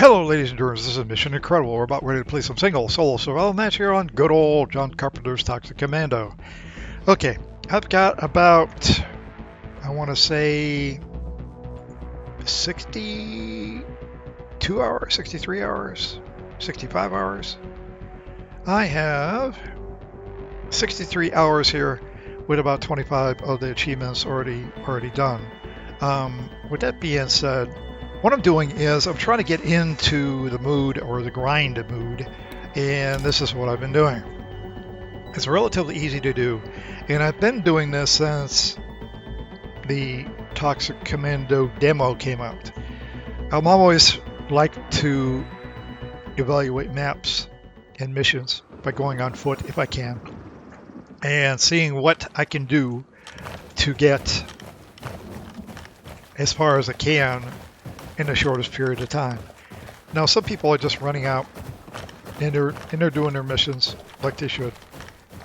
Hello, ladies and germs. This is Mission Incredible. We're about ready to play some single solo survival match here on good old John Carpenter's Toxic Commando. Okay, I've got about, I want to say, 62 hours, 63 hours, 65 hours. I have 63 hours here with about 25 of the achievements already done. With that being said, what I'm doing is I'm trying to get into the mood or the grind mood, and this is what I've been doing. It's relatively easy to do, and I've been doing this since the Toxic Commando demo came out. I'm always like to evaluate maps and missions by going on foot if I can, and seeing what I can do to get as far as I can in the shortest period of time. Now, some people are just running out and they're doing their missions like they should,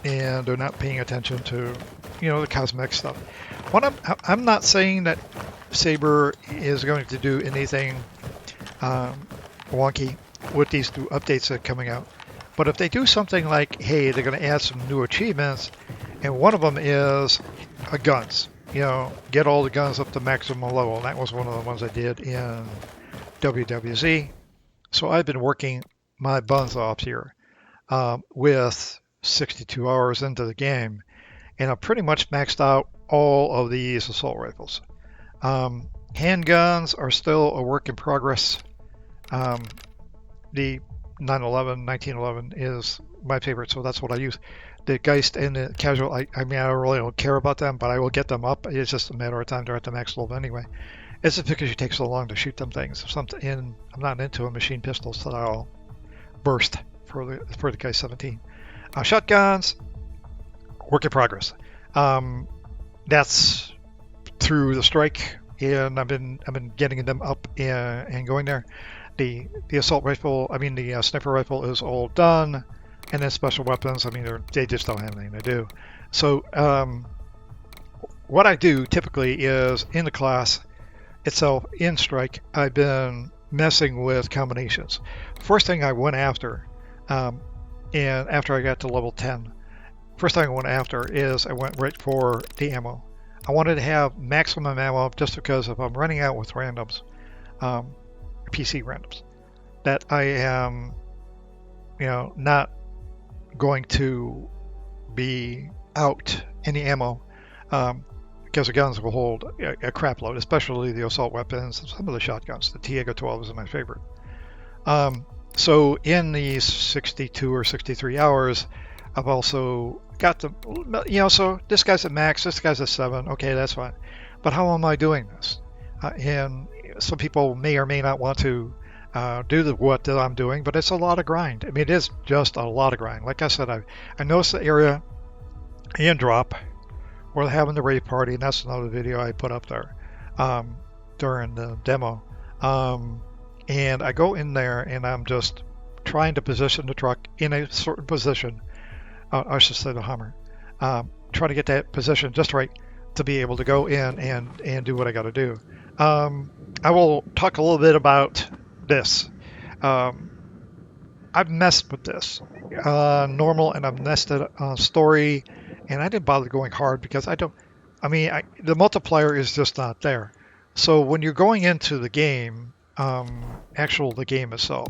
and they're not paying attention to, the cosmetic stuff. I'm not saying that Saber is going to do anything wonky with these new updates that are coming out, but if they do something like, hey, they're going to add some new achievements, and one of them is guns. Get all the guns up to maximum level. And that was one of the ones I did in WWZ. So I've been working my buns off here with 62 hours into the game. And I've pretty much maxed out all of these assault rifles. Handguns are still a work in progress. The 1911 is my favorite, so that's what I use. The Geist and the Casual, I really don't care about them, but I will get them up. It's just a matter of time. They're at the max level anyway. It's just because it takes so long to shoot them things. And I'm not into a machine pistol style burst for the Geist 17. Shotguns, work in progress. That's through the strike, and I've been getting them up and going there. The assault rifle, the sniper rifle is all done. And then special weapons, they just don't have anything to do. So what I do typically is in the class itself, in Strike, I've been messing with combinations. First thing I went after, and after I got to level 10, first thing I went after is I went right for the ammo. I wanted to have maximum ammo just because if I'm running out with randoms, PC randoms, that I am, not going to be out any ammo because the guns will hold a crap load, especially the assault weapons and some of the shotguns. The Tiago 12 is my favorite. So in these 62 or 63 hours, I've also got the, so this guy's at max, this guy's at 7. Okay, that's fine. But how am I doing this? And some people may or may not want to do what that I'm doing, but it's a lot of grind. It is just a lot of grind. Like I said, I noticed the area in drop where they're having the rave party, and that's another video I put up there during the demo. And I go in there and I'm just trying to position the truck in a certain position. I should say the Hummer. Trying to get that position just right to be able to go in and do what I got to do. I will talk a little bit about this. I've messed with this normal, and I've messed it on story, and I didn't bother going hard because the multiplier is just not there. So when you're going into the game, the game itself,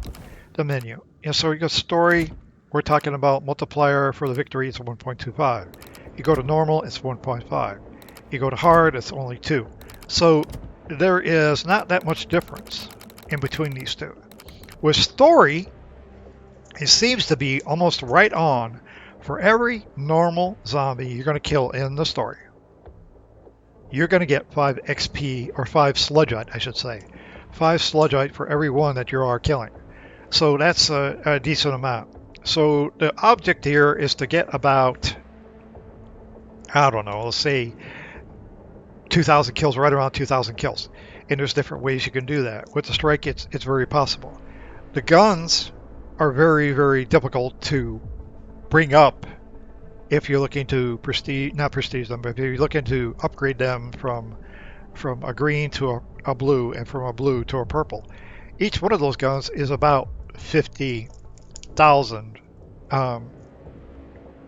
the menu, so you got story, we're talking about multiplier for the victory, it's 1.25. You go to normal, it's 1.5. You go to hard, it's only 2. So there is not that much difference in between these two. With story, it seems to be almost right on for every normal zombie you're going to kill in the story. You're going to get 5 XP, or 5 Sludgeite, I should say. 5 Sludgeite for every one that you are killing. So that's a decent amount. So the object here is to get about, let's say 2,000 kills, right around 2,000 kills. And there's different ways you can do that. With the strike, it's very possible. The guns are very, very difficult to bring up if you're looking to not prestige them, but if you're looking to upgrade them from a green to a blue and from a blue to a purple. each one of those guns is about 50,000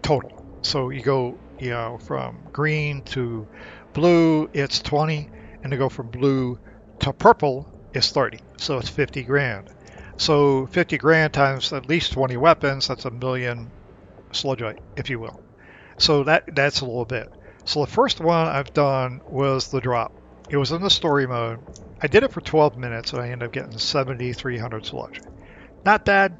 total. So you go, from green to blue, it's 20, and to go from blue to purple is 30. So it's 50 grand. So 50 grand times at least 20 weapons, that's a million sludgeite, if you will. So that's a little bit. So the first one I've done was the drop. It was in the story mode. I did it for 12 minutes and I ended up getting 7,300 sludge. Not bad,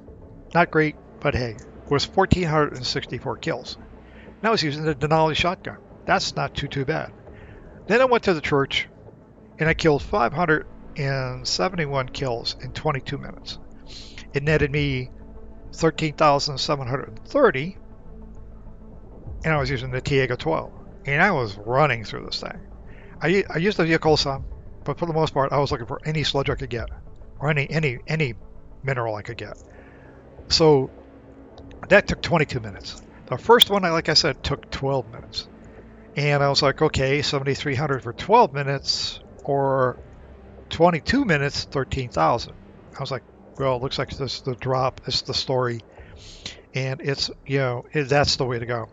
not great, but hey, it was 1,464 kills. And I was using the Denali shotgun. That's not too bad. Then I went to the church and I killed 571 kills in 22 minutes. It netted me 13,730, and I was using the Tiega 12. And I was running through this thing. I used the vehicle some, but for the most part, I was looking for any sludge I could get, or any mineral I could get. So that took 22 minutes. The first one, like I said, took 12 minutes. And I was like, okay, 7,300 for 12 minutes, or 22 minutes, 13,000. I was like, well, it looks like this is the drop, this is the story, and it's, that's the way to go.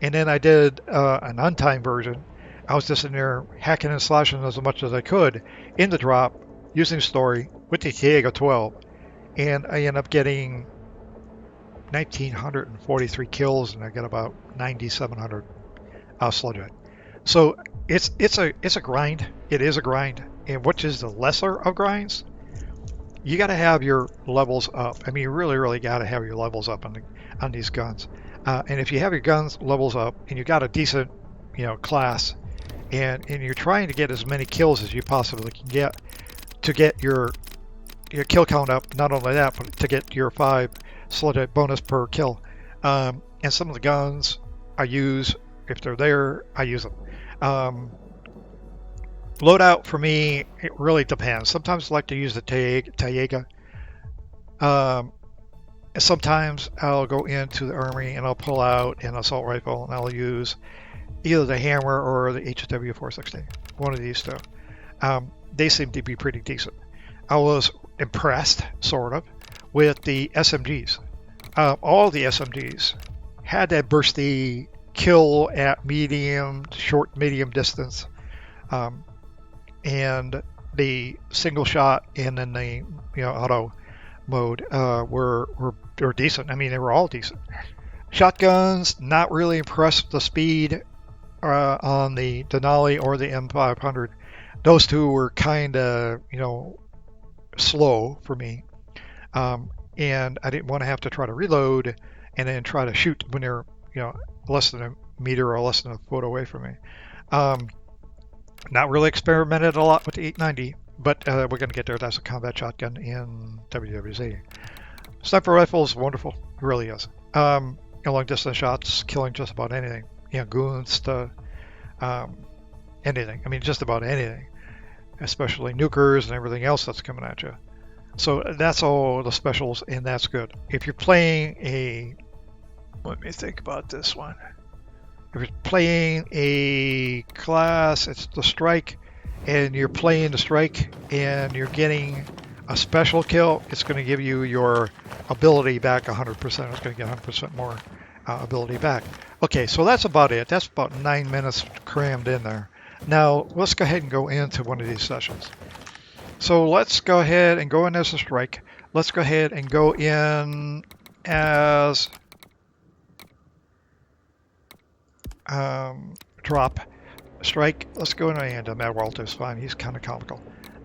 And then I did an untimed version. I was just in there hacking and slashing as much as I could in the drop using story with the Tiega 12, and I ended up getting 1,943 kills, and I got about 9,700 sludgeite. So it's a grind. It is a grind, and which is the lesser of grinds. You got to have your levels up. I mean, you really got to have your levels up on these guns. And if you have your guns levels up and you got a decent, class, and you're trying to get as many kills as you possibly can get to get your kill count up. Not only that, but to get your 5 sludgeite bonus per kill. And some of the guns I use, if they're there, I use them. Loadout for me, it really depends. Sometimes I like to use the Tiega. Sometimes I'll go into the armory and I'll pull out an assault rifle and I'll use either the hammer or the HW460. One of these two. They seem to be pretty decent. I was impressed, sort of, with the SMGs. All the SMGs had that bursty kill at short, medium distance. And the single shot and then the auto mode were decent. I mean, they were all decent. Shotguns, not really impressed with the speed on the Denali or the M500. Those two were kind of slow for me, and I didn't want to have to try to reload and then try to shoot when they're less than a meter or less than a foot away from me. Not really experimented a lot with the 890, but we're going to get there. That's a combat shotgun in WWZ. Sniper rifle is wonderful. It really is. Long distance shots, killing just about anything. Goons to anything. I mean, just about anything. Especially nukers and everything else that's coming at you. So that's all the specials, and that's good. If you're playing let me think about this one. If you're playing a class, it's the strike, and you're playing the strike and you're getting a special kill, it's going to give you your ability back 100%. It's going to get 100% more ability back. Okay, so that's about it. That's about 9 minutes crammed in there. Now, let's go ahead and go into one of these sessions. So let's go ahead and go in as a strike. Let's go ahead and go in as drop strike. Let's go in and Matt Walter's fine. He's kind of comical.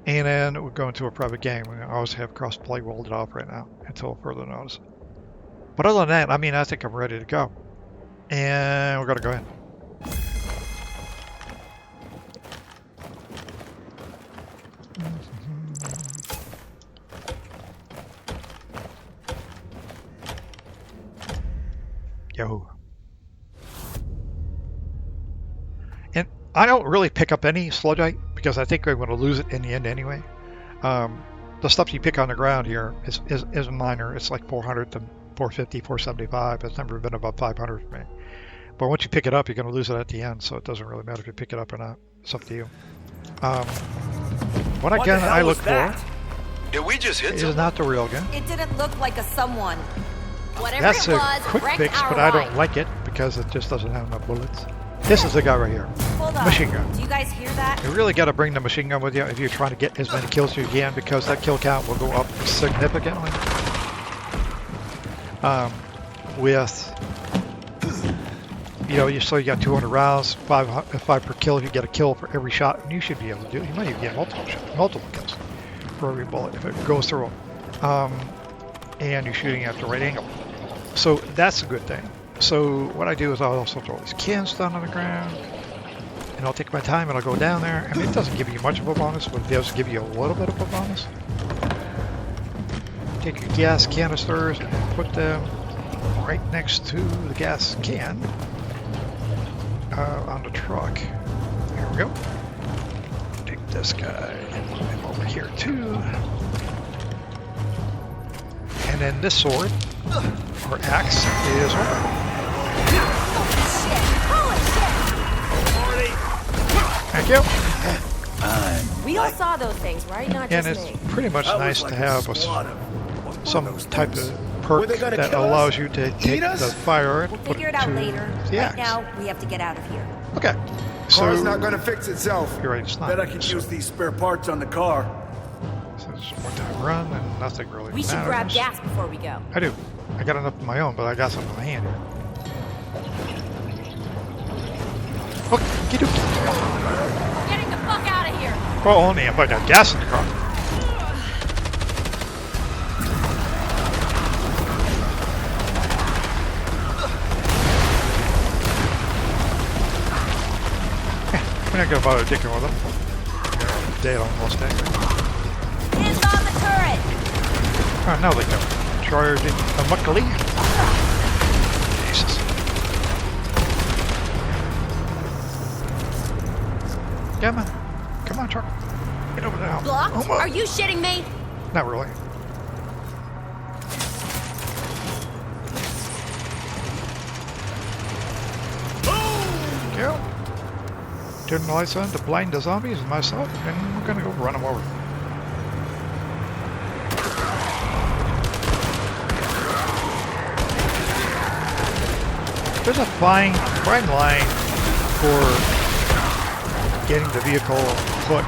And then we'll go into a private game. We always have cross-play welded off right now until further notice. But other than that, I mean, I think I'm ready to go. And we're going to go in. Yo. And I don't really pick up any sludgeite because I think I'm going to lose it in the end anyway. The stuff you pick on the ground here is minor. It's like 400 to 450, 475. It's never been above 500 for me. But once you pick it up, you're going to lose it at the end, so it doesn't really matter if you pick it up or not. It's up to you. What again I look for Did we just hit It is someone? not the real gun. It didn't look like a someone. Whatever That's it a was, quick wrecked fix, our but I don't ride. like it because it just doesn't have enough bullets. This is the guy right here. Hold on. Machine gun. Do you guys hear that? You really got to bring the machine gun with you if you're trying to get as many kills as you can, because that kill count will go up significantly. With, you know, so you got 200 rounds, 5 per kill. If you get a kill for every shot, and you should be able to do it. You might even get multiple kills for every bullet if it goes through. And you're shooting at the right angle. So that's a good thing. So what I do is I'll also throw these cans down on the ground, and I'll take my time and I'll go down there. I mean, it doesn't give you much of a bonus, but it does give you a little bit of a bonus. Take your gas canisters and put them right next to the gas can on the truck. Here we go. Take this guy and put him over here too. And then this sword, or axe, is over. Thank you. We all saw those things, right? Not And just it's me. pretty much nice to have some type of perk they gonna that kill us? allows you to take Eat us? the fire and We'll put figure it it out to later. the Right axe. now, we have to get out of here. Okay. Car's So not gonna fix itself. you're right. It's not. Bet I could use these spare parts on the car. So it's one time run and nothing really We should matters. grab gas before we go. I do. I got enough of my own, but I got some in my hand here. Okay, Getting the fuck out of here! well, only if I got gas in the car. We're not gonna bother dicking with them. Dead almost dead. Hands on the turret! Oh, now they go. Charging muckily. Jesus. Come on. Come on, truck. Get over there. Blocked? Oh, my. Are you shitting me? Not really. Go. Turn the lights on to blind the zombies and myself, and we're gonna go run them over. There's a fine line for getting the vehicle put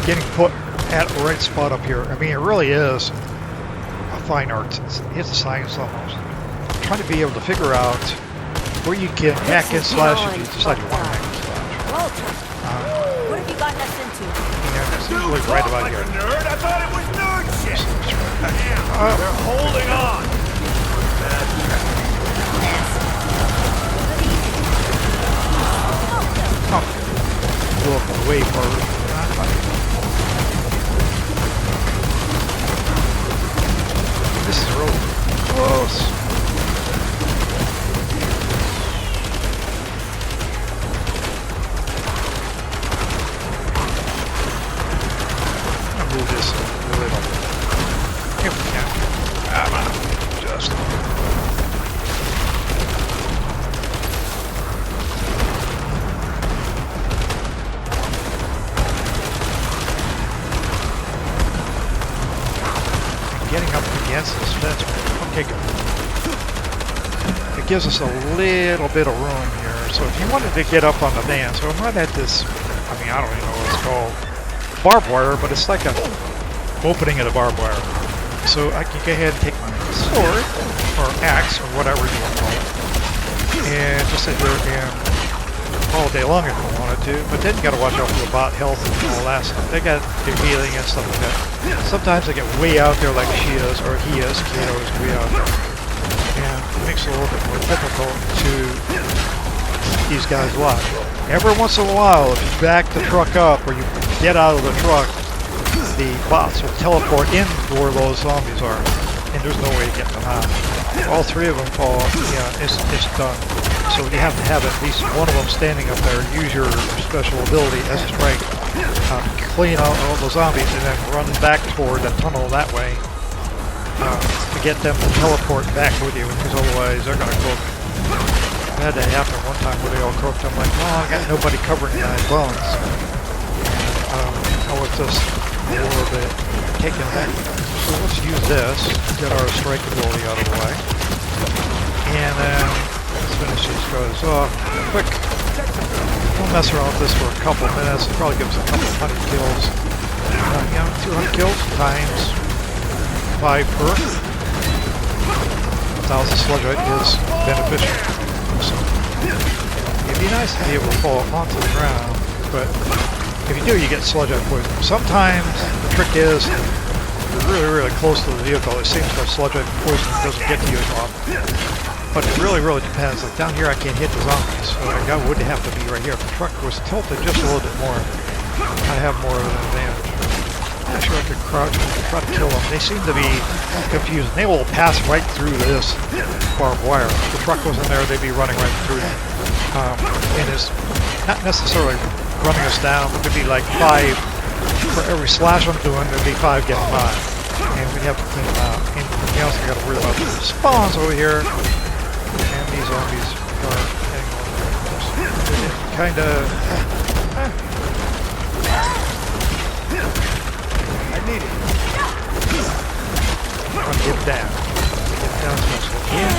getting put at the right spot up here. I mean, it really is a fine art. It's a science almost. Trying to be able to figure out where you can hack and slash if you decide you want to hack and slash. Walter, what have you gotten us into? And it's usually right about here. Nerd? I thought it was nerd shit. They're holding on. Look way forward. This is real close. I'll move this a little. If we can. Come on. Just. Getting up against this fence. Okay, good. It gives us a little bit of room here. So if you wanted to get up on the van, so I'm right at this, I mean, I don't even know what it's called, barbed wire, but it's like a opening of the barbed wire. So I can go ahead and take my sword, or axe, or whatever you want to call it, and just sit there and all day long if I wanted to, but then you got to watch out for the bot health and all that stuff. They got their healing and stuff like that. Sometimes they get way out there like she is, or he is. Kato is way out there. And it makes it a little bit more difficult to these guys watch. Every once in a while, if you back the truck up, or you get out of the truck, the bots will teleport in where those zombies are, and there's no way to get them out. All three of them fall, yeah, it's done. So you have to have at least one of them standing up there, use your special ability as a strike, clean out all the zombies, and then run back toward the tunnel that way to get them to teleport back with you, because otherwise they're going to cook. It had to happen one time where they all cooked. I'm like, oh, I got nobody covering my bones. this, get our strike ability out of the way. And then let's finish these guys off quick. We'll mess around with this for a couple minutes. It'll probably give us a couple hundred kills. Yeah, 200 kills times 5 per. 1,000 sludge is beneficial. So it'd be nice to be able to fall onto the ground, but if you do, you get sludge poison. Sometimes the trick is you're really, really close to the vehicle. It seems like sludge poison doesn't get to you as often. But it really, really depends. Like down here, I can't hit the zombies, so I would have to be right here. If the truck was tilted just a little bit more, I'd have more of an advantage. I'm not sure I could crouch and try to kill them. They seem to be confused. They will pass right through this barbed wire. If the truck wasn't there, they'd be running right through it. And it's not necessarily running us down, but there'd be like 5 for every slash I'm doing. There'd be 5 getting by, and we'd have to clean them out. And we also got to worry about the spawns over here, and these zombies are heading over here. Kind of. I need it. I'll get down. Get down as much as I can.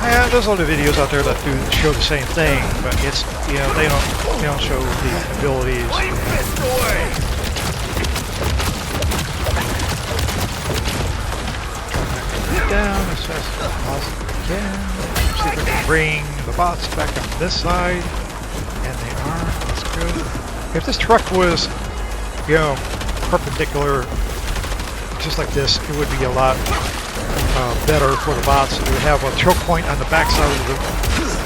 Yeah, there's other videos out there that do show the same thing, but it's, you know, they don't show the abilities. Get down as fast as I possibly can. See if we can bring the bots back on this side, and they are. That's good. If this truck was, you know, perpendicular, just like this, it would be a lot better for the bots. They would have a choke point on the backside of the,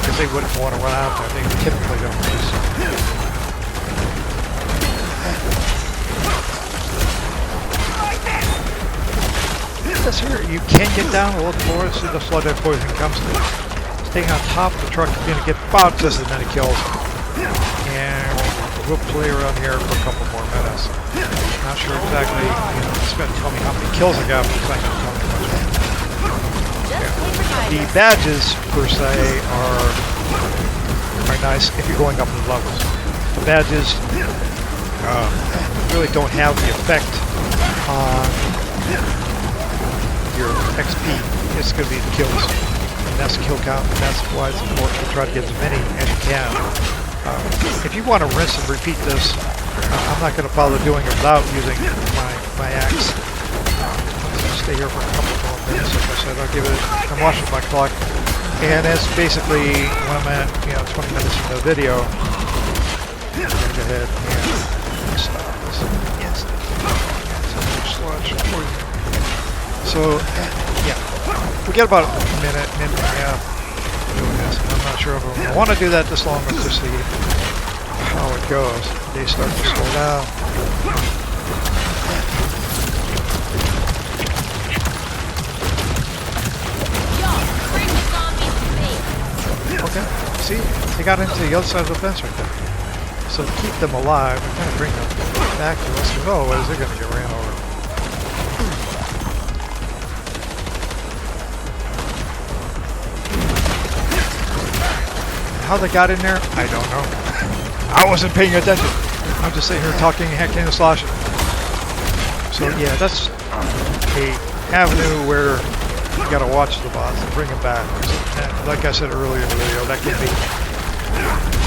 because they wouldn't want to run out there. They typically don't use. This here, you can get down a little more. See the sludge poison comes to. Staying on top of the truck, you're going to get about just as many kills. And we'll play around here for a couple more minutes. Not sure exactly, you know, it's going to tell me how many kills I got, but it's not going to tell me much. Yeah. The badges, per se, are nice if you're going up in the levels. The badges really don't have the effect on your XP. It's going to be the kills. And that's the kill count, and that's why it's important to try to get as many as you can. If you want to rinse and repeat this, I'm not going to bother doing it without using my axe. I'll stay here for a couple more minutes. Like I said, I'll give it. I'm watching my clock, and it's basically when I'm at 20 minutes into the video. I'm going to go ahead and stop this. Yes. Sludge. So yeah, we get about a minute and a half doing this. I'm not sure if I want to do that this long, but just see how it goes. They start to slow down. Okay, see, they got into the other side of the fence right there. So to keep them alive, we're going to bring them back to us, because otherwise they're going to get ran over. How they got in there, I don't know. I wasn't paying attention. I'm just sitting here talking, hacking and slashing. So yeah, that's a avenue where you gotta watch the bots and bring them back. And like I said earlier in the video, that could be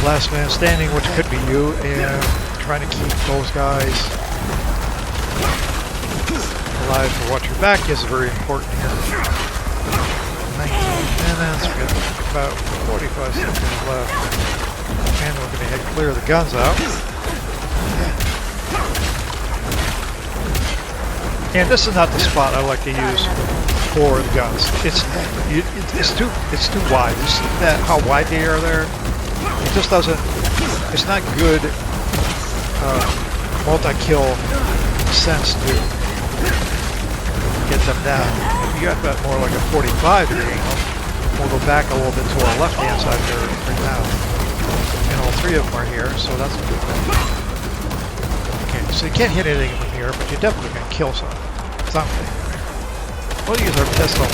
last man standing, which could be you, and trying to keep those guys alive to watch your back is very important here. 19 minutes, we got about 45 seconds left. And we're going to clear the guns out. And this is not the spot I like to use for the guns. It's too wide. You see that how wide they are there? It just doesn't. It's not good multi-kill sense to get them down. If you got that more like a 45 degree angle, we'll go back a little bit to our left-hand side here right now. And all three of them are here, so that's a good thing. Okay, so you can't hit anything from here, but you're definitely going to kill something. We'll use our pistol.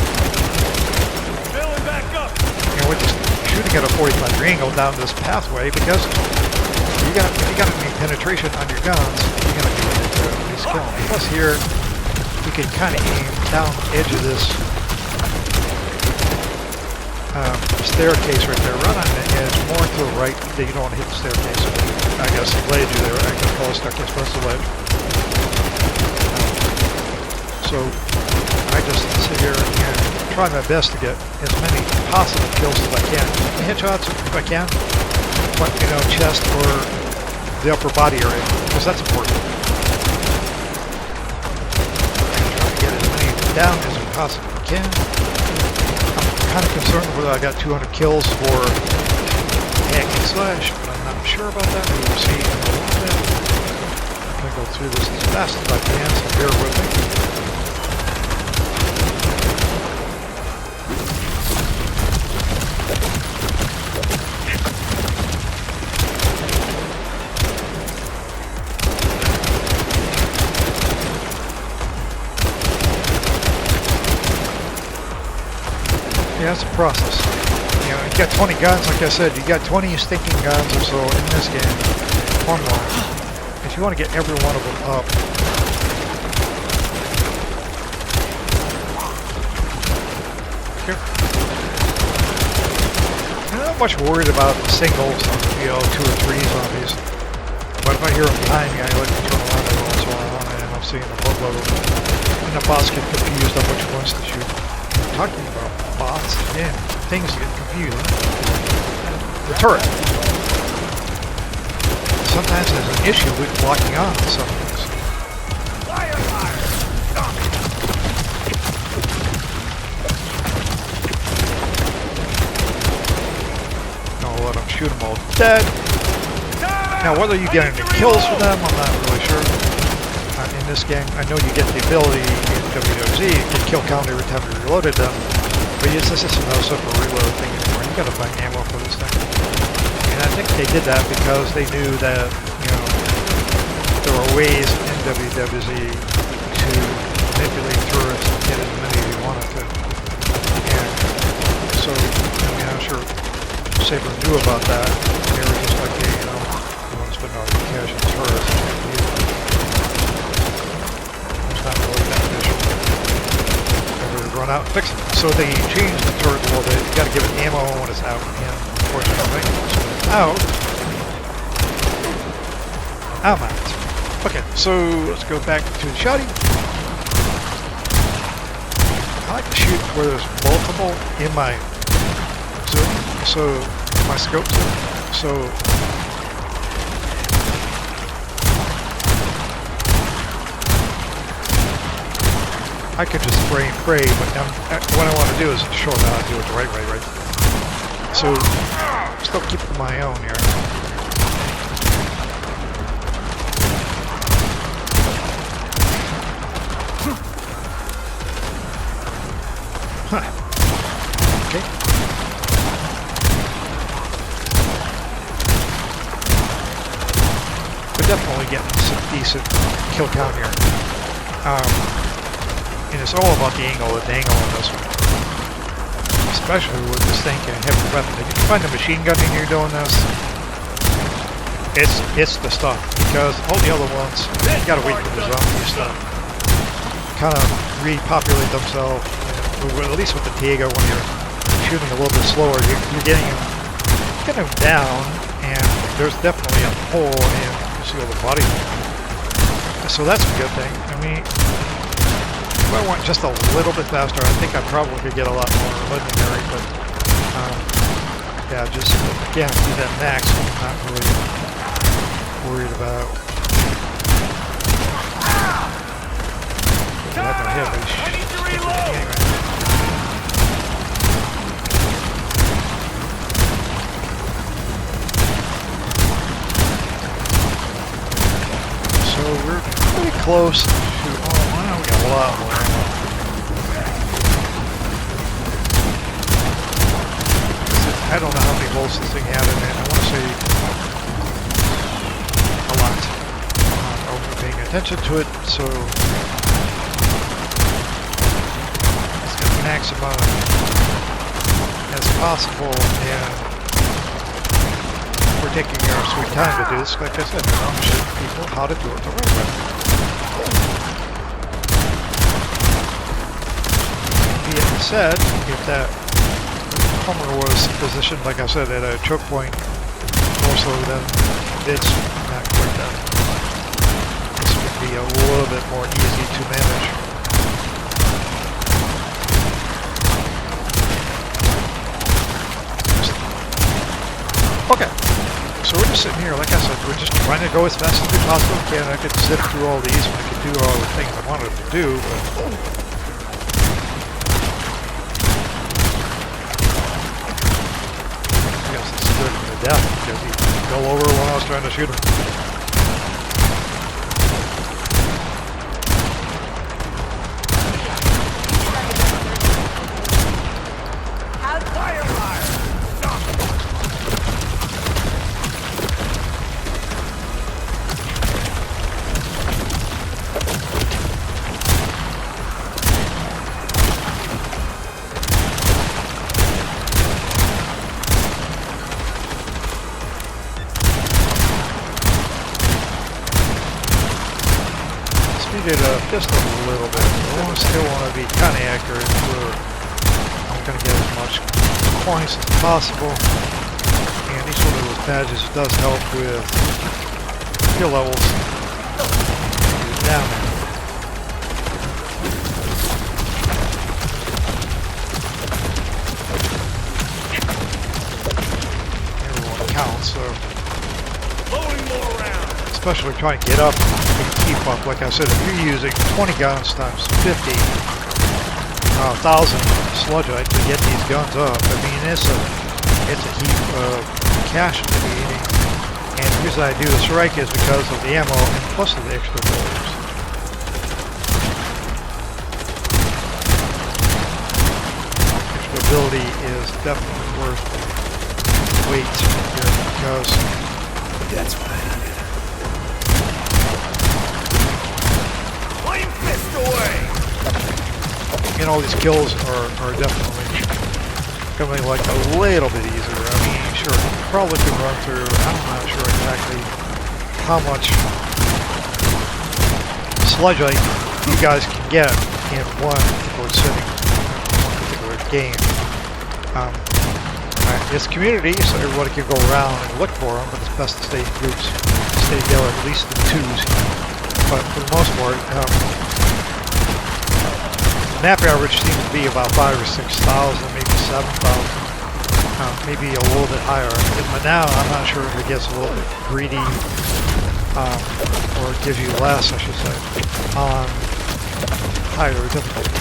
Filling back up. And we're just shooting at a 45 degree angle down this pathway, because if you got any penetration on your guns, you're going to get into these kill them. Plus here, you can kind of aim down the edge of this staircase right there. Run on the edge, more to the right. You don't want to hit the staircase. I guess the ledge there. I can call it staircase, but it's the ledge. So I just sit here and try my best to get as many possible kills as I can. Headshots if I can, but chest or the upper body area, because that's important. Try to get as many down as I possibly can. I'm kind of concerned whether I got 200 kills for hack and slash, but I'm not sure about that. We will see in a little bit. I'm going to go through this as fast as I can, so bear with me. Yeah, it's a process. You got 20 guns, like I said, you got 20 stinking guns or so in this game, or more. If you want to get every one of them up, here. I'm not much worried about singles, 2 or 3 zombies. But if I hear them timing, I like to turn around every once in a while, and I'm seeing a boatload of them. And the boss get confused on which ones to shoot. Talking about bots, yeah, things get confused. The turret. Sometimes there's an issue with locking on some things. I'll let them shoot them all dead. Now, whether you get any kills for them, I'm not really sure. In this game, I know you get the ability in WWZ, you can kill count every time you reloaded them, but this isn't no sort of a reload thing anymore. You gotta find ammo for this thing. And I think they did that because they knew that, there were ways in WWZ to manipulate turrets and get as many as you wanted to. And so, I'm sure Saber knew about that. They were just like, hey, you want to spend all your cash on turrets. Not really beneficial. They run out and fix it. So they changed the turret a little bit. You gotta give it ammo when it's out. And unfortunately, so when it's out, I'm out. Okay, so let's go back to the shotty. I like to shoot where there's multiple in my zoom. So my scope zoom. So I could just spray and pray, but what I want to do is show them how to do it right. So, still keeping my own here. Okay. We're definitely getting some decent kill count here. And it's all about the angle on this one. Especially with this thing and heavy weapon. If you can find a machine gun in here doing this, it's the stuff. Because all the other ones, you gotta wait for the zombies to kind of repopulate themselves. At least with the Tiago, when you're shooting a little bit slower, you're getting them down, and there's definitely a hole in you see all the body. So that's a good thing. I mean, if I went just a little bit faster, I think I probably could get a lot more legendary, but yeah, just again, do that max, I'm not really worried about. I have my head, but I need to reload! So we're pretty close to, wow, we got a lot more. I don't know how many volts this thing had in it. I want to say a lot. I'm over paying attention to it, so it's the maximum as possible, and we're taking our sweet time to do this. Like I said, I'm showing people how to do it the right way. Being said, if that Hummer was positioned, like I said, at a choke point more so, then it's not quite that. This would be a little bit more easy to manage. Okay, so we're just sitting here, like I said, we're just trying to go as fast as we possibly can. I could zip through all these and I could do all the things I wanted to do, but I guess it's stood him to death because he fell over when I was trying to shoot him. Just a little bit. I still want to be kind of accurate. I'm going to get as much points as possible. And each one of those badges does help with skill levels down there. Everyone counts, so. Loading more rounds. Especially trying to get up. Keep up. Like I said, if you're using 20 guns times 50, 1,000 sludge to get these guns up, I mean, it's a heap of cash to be eating. And the reason I do the strike is because of the ammo and plus of the extra bullets. Extra ability is definitely worth the wait here because that's what I needed. You know, these kills are definitely becoming like a little bit easier. I mean, sure, you probably can run through, I'm not sure exactly how much sludge you guys can get in one particular sitting, one particular game. It's community, so everybody can go around and look for them, but it's best to stay in groups, stay together at least in twos. But for the most part, map average seems to be about 5,000 or 6,000, maybe 7,000, maybe a little bit higher. But now I'm not sure if it gets a little bit greedy, or it gives you less, I should say, on higher difficulties.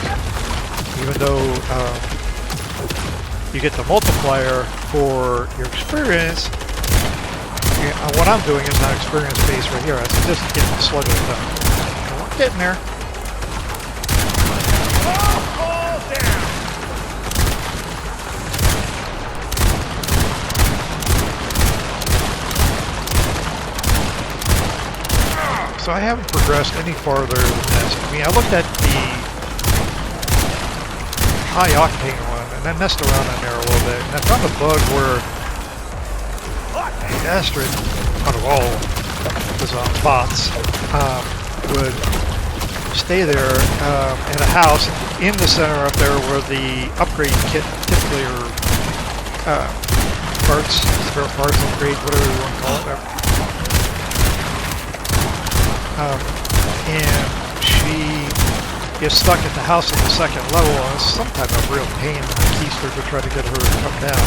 Even though you get the multiplier for your experience, what I'm doing is not experience based right here. It's just getting the slug done. We're getting there. So I haven't progressed any farther than this. I mean, I looked at the high octane one and then messed around in there a little bit, and I found a bug where the Astrid, out of all the bots, would stay there in a house in the center up there where the upgrade kit typically are parts, spare parts, upgrade, whatever you want to call it. And she is stuck at the house on the second level, and it's some type of real pain in the keister to try to get her to come down.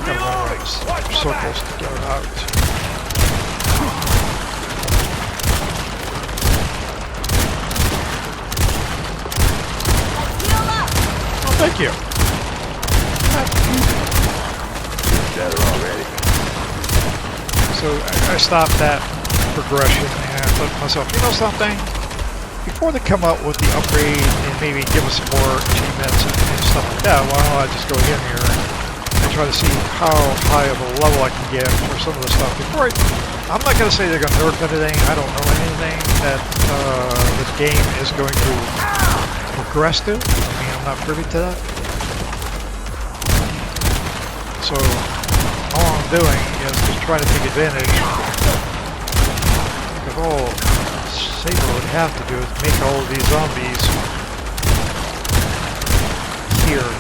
Gotta run around circles to get her out. Oh, thank you. Better already. So I stopped that progression and I thought to myself, you know something? Before they come out with the upgrade and maybe give us some more achievements and stuff like that, why don't I just go in here and try to see how high of a level I can get for some of the stuff. Before I'm not going to say they're going to nerf anything. I don't know anything that this game is going to progress to. I mean, I'm not privy to that. So all I'm doing is just trying to take advantage. because all Saber would have to do is make all of these zombies here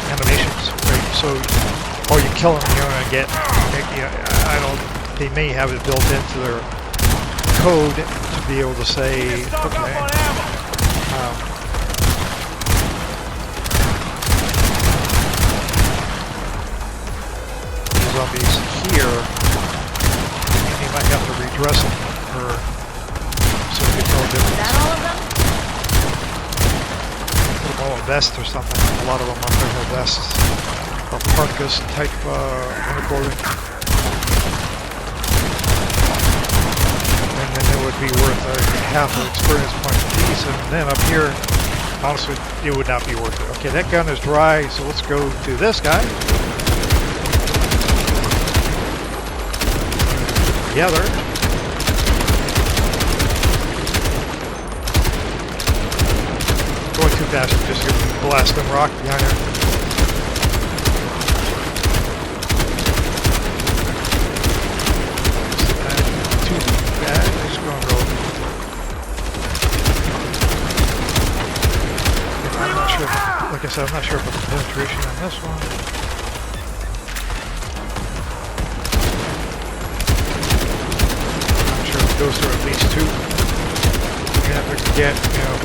animations, right? So, or you kill them, you're gonna get. I don't. They may have it built into their code to be able to say, okay. Zombies here, you might have to redress them or so you can tell the difference. Is that all of them? Put them all in vests or something. A lot of them up there have vests or parkas type underclothing. And then it would be worth half an experience point apiece. And then up here, honestly, it would not be worth it. Okay, that gun is dry, so let's go to this guy. Together. Going too fast, just get blasting rock behind her. Too bad. It's going to roll. I'm not sure. Like I said, I'm not sure about the penetration on this one. Goes through at least 2. You have to get,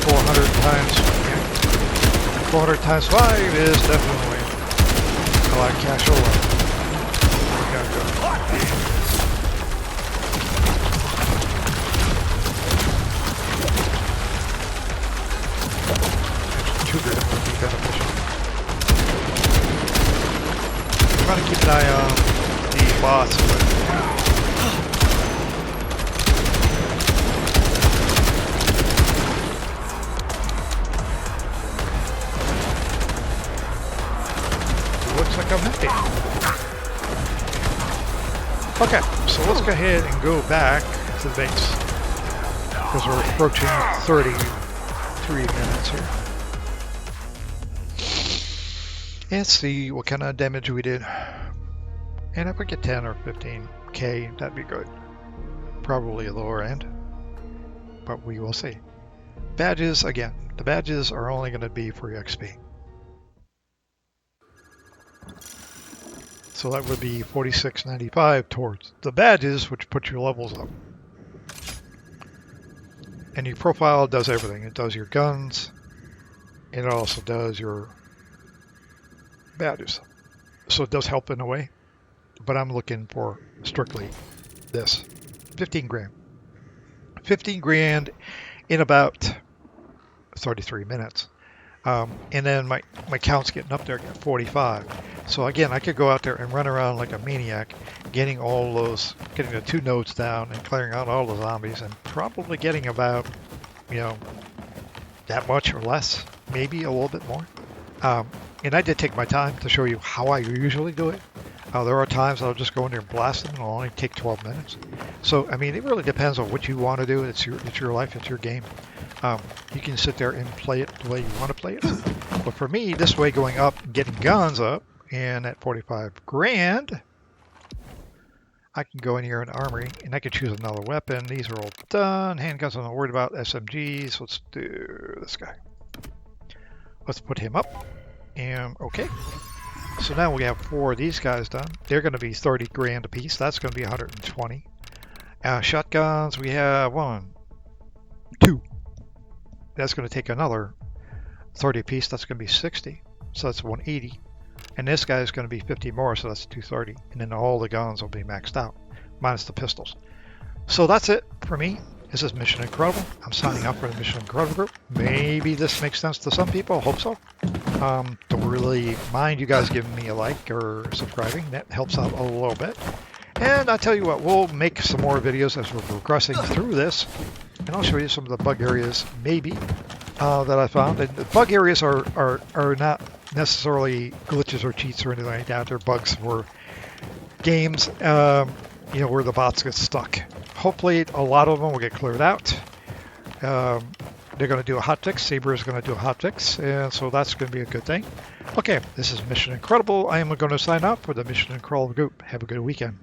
400 times. 400 times 5 is definitely a lot of cashola. We gotta go. 2 grand would be beneficial. I'm trying to keep an eye on the bots, but like I'm happy. Okay, so let's go ahead and go back to the base because we're approaching 33 minutes here. And see what kind of damage we did. And if we get 10 or 15k, that'd be good. Probably a lower end, but we will see. Badges, again, the badges are only going to be for XP. So that would be 46.95 towards the badges, which puts your levels up. And your profile does everything. It does your guns. And it also does your badges. So it does help in a way. But I'm looking for strictly this. 15 grand. 15 grand in about 33 minutes. And then my count's getting up there at 45. So again, I could go out there and run around like a maniac, getting the 2 nodes down and clearing out all the zombies, and probably getting about, that much or less, maybe a little bit more. And I did take my time to show you how I usually do it. There are times I'll just go in there and blast them, and it'll only take 12 minutes. So, I mean, it really depends on what you want to do. It's your life, it's your game. You can sit there and play it the way you want to play it. But for me, this way, going up and getting guns up, and at 45 grand, I can go in here in the armory, and I can choose another weapon. These are all done. Handguns I'm not worried about. SMGs. Let's do this guy. Let's put him up. And okay. So now we have 4 of these guys done. They're going to be 30 grand a piece. That's going to be 120. Shotguns, we have 1, 2. That's going to take another 30 a piece. That's going to be 60. So that's 180. And this guy is going to be 50 more, so that's 230. And then all the guns will be maxed out, minus the pistols. So that's it for me. This is Mission Incredible. I'm signing up for the Mission Incredible group. Maybe this makes sense to some people. I hope so. Don't really mind you guys giving me a like or subscribing. That helps out a little bit. And I'll tell you what, we'll make some more videos as we're progressing through this. And I'll show you some of the bug areas, maybe, that I found. And the bug areas are not necessarily glitches or cheats or anything like that. They're bugs for games, where the bots get stuck. Hopefully, a lot of them will get cleared out. They're going to do a hotfix. Saber is going to do a hotfix, and so that's going to be a good thing. Okay, this is Mission Incredible. I am going to sign up for the Mission Incredible group. Have a good weekend.